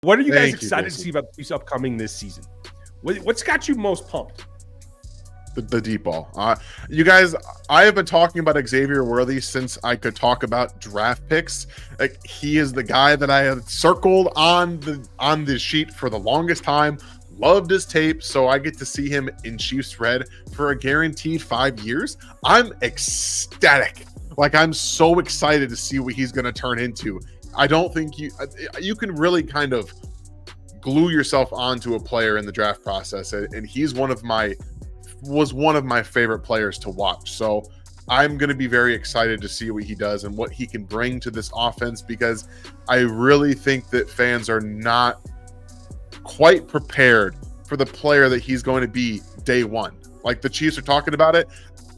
What are you guys Thank you, excited to Tracy. see about the Chiefs upcoming this season? What's got you most pumped? The deep ball. You guys, I have been talking about Xavier Worthy since I could talk about draft picks. Like, he is the guy that I had circled on the sheet for the longest time. Loved his tape, so I get to see him in Chiefs red for a guaranteed 5 years. I'm ecstatic. Like, I'm so excited to see what he's going to turn into. I don't think you can really kind of glue yourself onto a player in the draft process, and he's was one of my favorite players to watch. So I'm going to be very excited to see what he does and what he can bring to this offense, because I really think that fans are not quite prepared for the player that he's going to be day one. Like, the Chiefs are talking about it.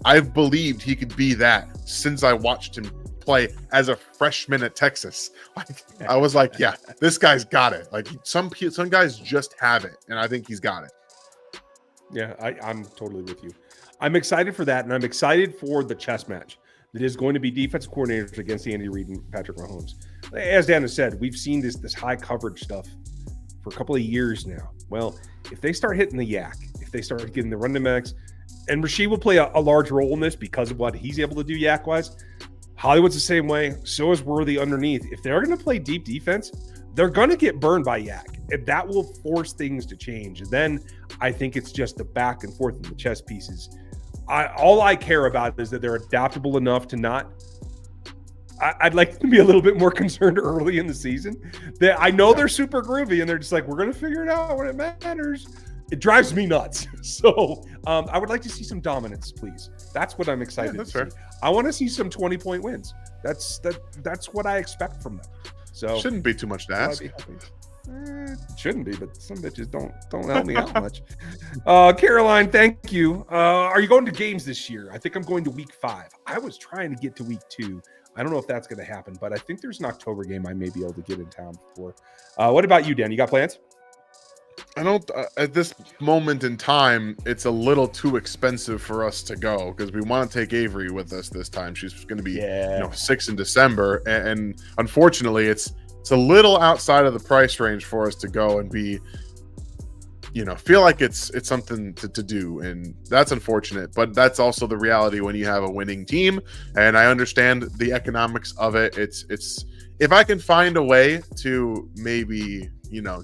I've believed he could be that since I watched him play as a freshman at Texas. Like, I was like, yeah, this guy's got it. Like, some guys just have it, and I think he's got it. Yeah, I'm totally with you. I'm excited for that, and I'm excited for the chess match that is going to be defensive coordinators against Andy Reid and Patrick Mahomes. As Dan has said, we've seen this high coverage stuff for a couple of years now. Well, if they start hitting the yak, if they start getting the run backs, and Rasheed will play a large role in this because of what he's able to do yak-wise. Hollywood's the same way. So is Worthy underneath. If they're going to play deep defense, they're going to get burned by yak, and that will force things to change. And then I think it's just the back and forth in the chess pieces. All I care about is that they're adaptable enough to not. I'd like to be a little bit more concerned early in the season. That I know they're super groovy, and they're just like, we're going to figure it out when it matters. It drives me nuts. So I would like to see some dominance, please. That's what I'm excited to see. Fair. I want to see some 20-point wins. That's what I expect from them. So shouldn't be too much to ask. It shouldn't be, but some bitches don't help me out much. Caroline, thank you. Are you going to games this year? I think I'm going to week 5. I was trying to get to week 2. I don't know if that's going to happen, but I think there's an October game I may be able to get in town for. What about you, Dan? You got plans? I don't. At this moment in time, it's a little too expensive for us to go, because we want to take Avery with us this time. She's going to be 6 in December, and unfortunately, it's a little outside of the price range for us to go and be, feel like it's something to do, and that's unfortunate. But that's also the reality when you have a winning team, and I understand the economics of it. It's if I can find a way to maybe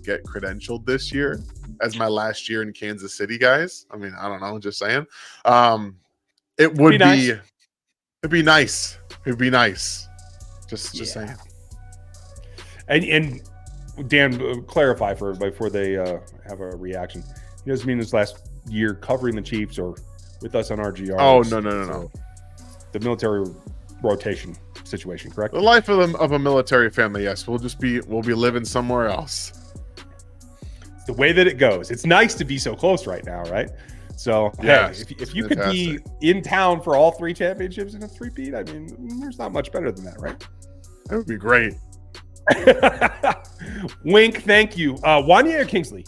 get credentialed this year as my last year in Kansas City, guys. I mean, I don't know, just saying. It would be nice. It'd be nice. It'd be nice. Just saying. And Dan, clarify for everybody before they have a reaction. He doesn't mean this last year covering the Chiefs or with us on RGR. Oh, no. The military rotation situation, correct? The life of a military family, yes. We'll be living somewhere else. It's the way that it goes. It's nice to be so close right now, right? So, yes, hey, if you could be in town for all 3 championships in a three-peat, I mean, there's not much better than that, right? That would be great. Wink, thank you. Wanye or Kingsley?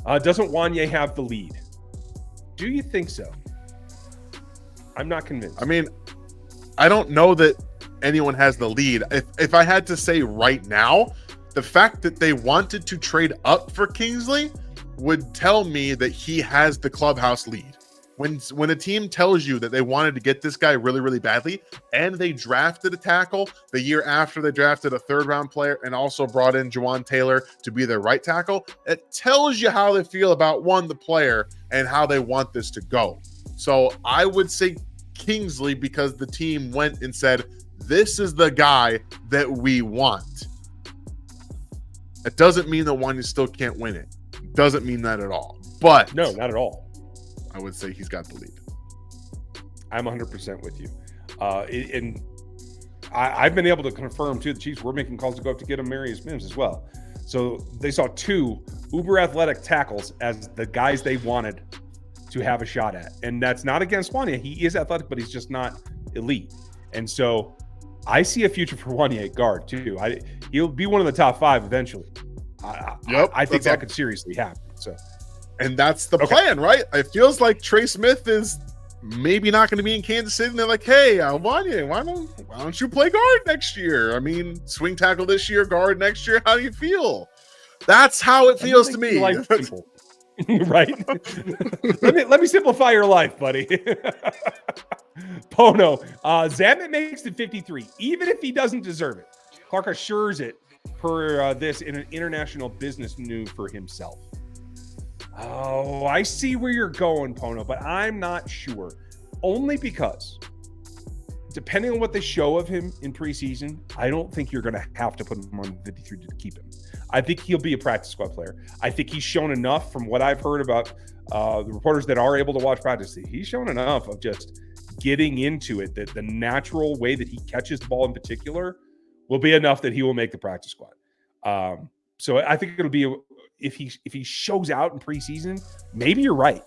Doesn't Wanye have the lead? Do you think so? I'm not convinced. I mean, I don't know that anyone has the lead. If I had to say right now, the fact that they wanted to trade up for Kingsley would tell me that he has the clubhouse lead. When a team tells you that they wanted to get this guy really, really badly, and they drafted a tackle the year after they drafted a 3rd-round player and also brought in Jawan Taylor to be their right tackle, it tells you how they feel about, the player, and how they want this to go. So I would say Kingsley, because the team went and said, this is the guy that we want. It doesn't mean that one still can't win it. It doesn't mean that at all. But no, not at all. I would say he's got the lead. I'm 100% with you. And I've been able to confirm, too, the Chiefs were making calls to go up to get him Marius Mims as well. So they saw 2 uber athletic tackles as the guys they wanted to have a shot at. And that's not against Wanye. He is athletic, but he's just not elite. And so I see a future for Wanye guard, too. He'll be one of the top 5 eventually. I think that could seriously happen. So. And that's the plan, right? It feels like Trey Smith is maybe not going to be in Kansas City. And they're like, hey, Wanye, why don't you play guard next year? I mean, swing tackle this year, guard next year. How do you feel? That's how it feels to me. Life simple. Right? let me simplify your life, buddy. Pono, Zamet makes it 53, even if he doesn't deserve it. Clark assures it per this in an international business news for himself. Oh, I see where you're going, Pono, but I'm not sure. Only because, depending on what they show of him in preseason, I don't think you're going to have to put him on 53 to keep him. I think he'll be a practice squad player. I think he's shown enough from what I've heard about the reporters that are able to watch practice. He's shown enough of just getting into it, that the natural way that he catches the ball in particular will be enough that he will make the practice squad. So I think it'll be, if he shows out in preseason, maybe you're right.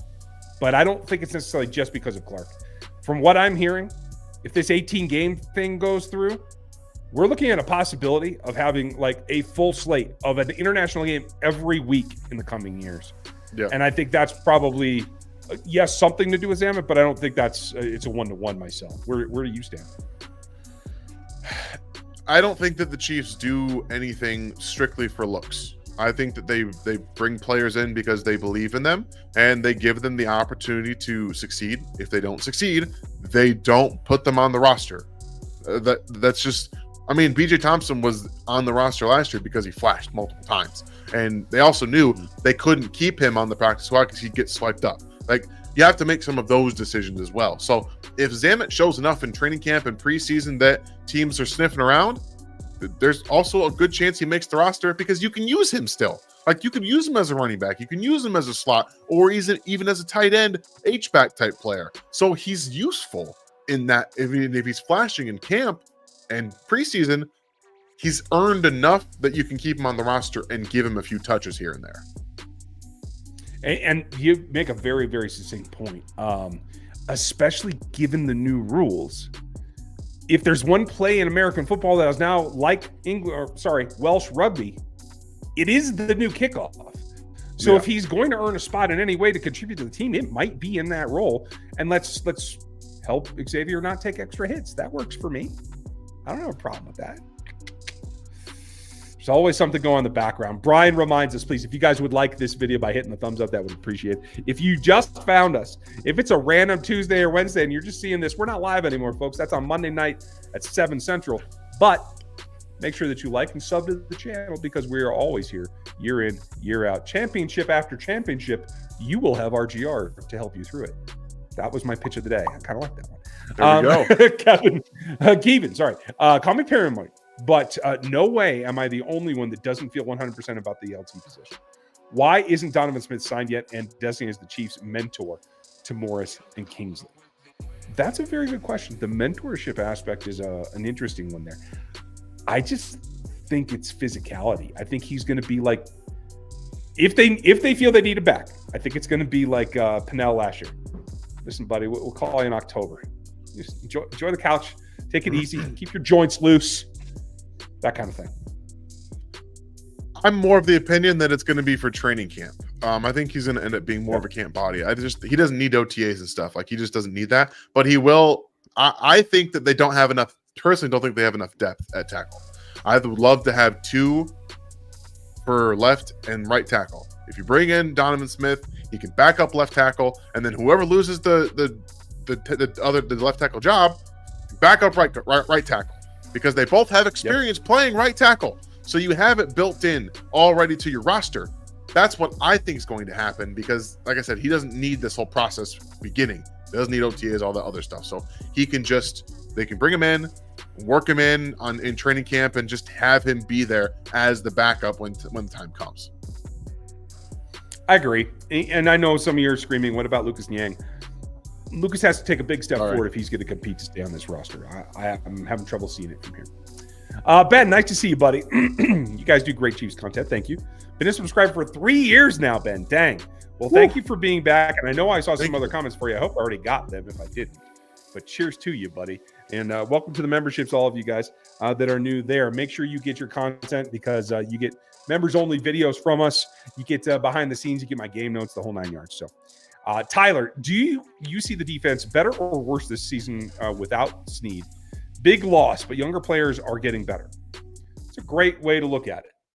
But I don't think it's necessarily just because of Clark. From what I'm hearing, if this 18-game thing goes through, we're looking at a possibility of having like a full slate of an international game every week in the coming years. Yeah. And I think that's probably, yes, something to do with Zamet, but I don't think that's it's a one-to-one myself. Where do you stand? I don't think that the Chiefs do anything strictly for looks. I think that they bring players in because they believe in them and they give them the opportunity to succeed. If they don't succeed, they don't put them on the roster. That's just, I mean, BJ Thompson was on the roster last year because he flashed multiple times. And they also knew they couldn't keep him on the practice squad because he'd get swiped up. Like, you have to make some of those decisions as well. So if Zamet shows enough in training camp and preseason that teams are sniffing around, there's also a good chance he makes the roster because you can use him still. Like, you can use him as a running back. You can use him as a slot or even as a tight end H-back type player. So he's useful in that. If he's flashing in camp and preseason, he's earned enough that you can keep him on the roster and give him a few touches here and there. And you make a very, very succinct point, especially given the new rules. If there's one play in American football that is now like Welsh rugby, it is the new kickoff. So if he's going to earn a spot in any way to contribute to the team, it might be in that role. And let's help Xavier not take extra hits. That works for me. I don't have a problem with that. There's always something going on in the background. Brian reminds us, please, if you guys would like this video by hitting the thumbs up, that would appreciate it. If you just found us, if it's a random Tuesday or Wednesday and you're just seeing this, we're not live anymore, folks. That's on Monday night at 7 Central. But make sure that you like and sub to the channel because we are always here, year in, year out. Championship after championship, you will have our GR to help you through it. That was my pitch of the day. I kind of like that one. There we go. Kevin, sorry. Call me paranoid. But no way am I the only one that doesn't feel 100% about the LT position. Why isn't Donovan Smith signed yet and designated as the Chiefs' mentor to Morris and Kingsley? That's a very good question. The mentorship aspect is an interesting one there. I just think it's physicality. I think he's going to be like, if they feel they need a back, I think it's going to be like Pennell last year. Listen, buddy, we'll call you in October. Just enjoy the couch. Take it easy. Keep your joints loose. That kind of thing. I'm more of the opinion that it's going to be for training camp. I think he's going to end up being more of a camp body. He doesn't need OTAs and stuff. Like, he just doesn't need that. But he will. I think that they don't have enough. Personally, don't think they have enough depth at tackle. I would love to have 2 for left and right tackle. If you bring in Donovan Smith, he can back up left tackle, and then whoever loses the left tackle job, back up right tackle. Because they both have experience playing right tackle. So you have it built in already to your roster. That's what I think is going to happen because, like I said, he doesn't need this whole process beginning. He doesn't need OTAs, all that other stuff. So they can bring him in, work him in training camp, and just have him be there as the backup when the time comes. I agree. And I know some of you are screaming, what about Lucas Niang? Lucas has to take a big step forward if he's going to compete to stay on this roster. I'm having trouble seeing it from here. Ben, nice to see you, buddy. You guys do great Chiefs content. Thank you. Been a subscriber for 3 years now, Ben. Dang. Well, thank you for being back. And I know I saw some other comments for you. I hope I already got them if I didn't. But cheers to you, buddy. And welcome to the memberships, all of you guys that are new there. Make sure you get your content because you get members-only videos from us. You get behind the scenes. You get my game notes, the whole 9 yards. So. Tyler, do you see the defense better or worse this season without Sneed? Big loss, but younger players are getting better. It's a great way to look at it.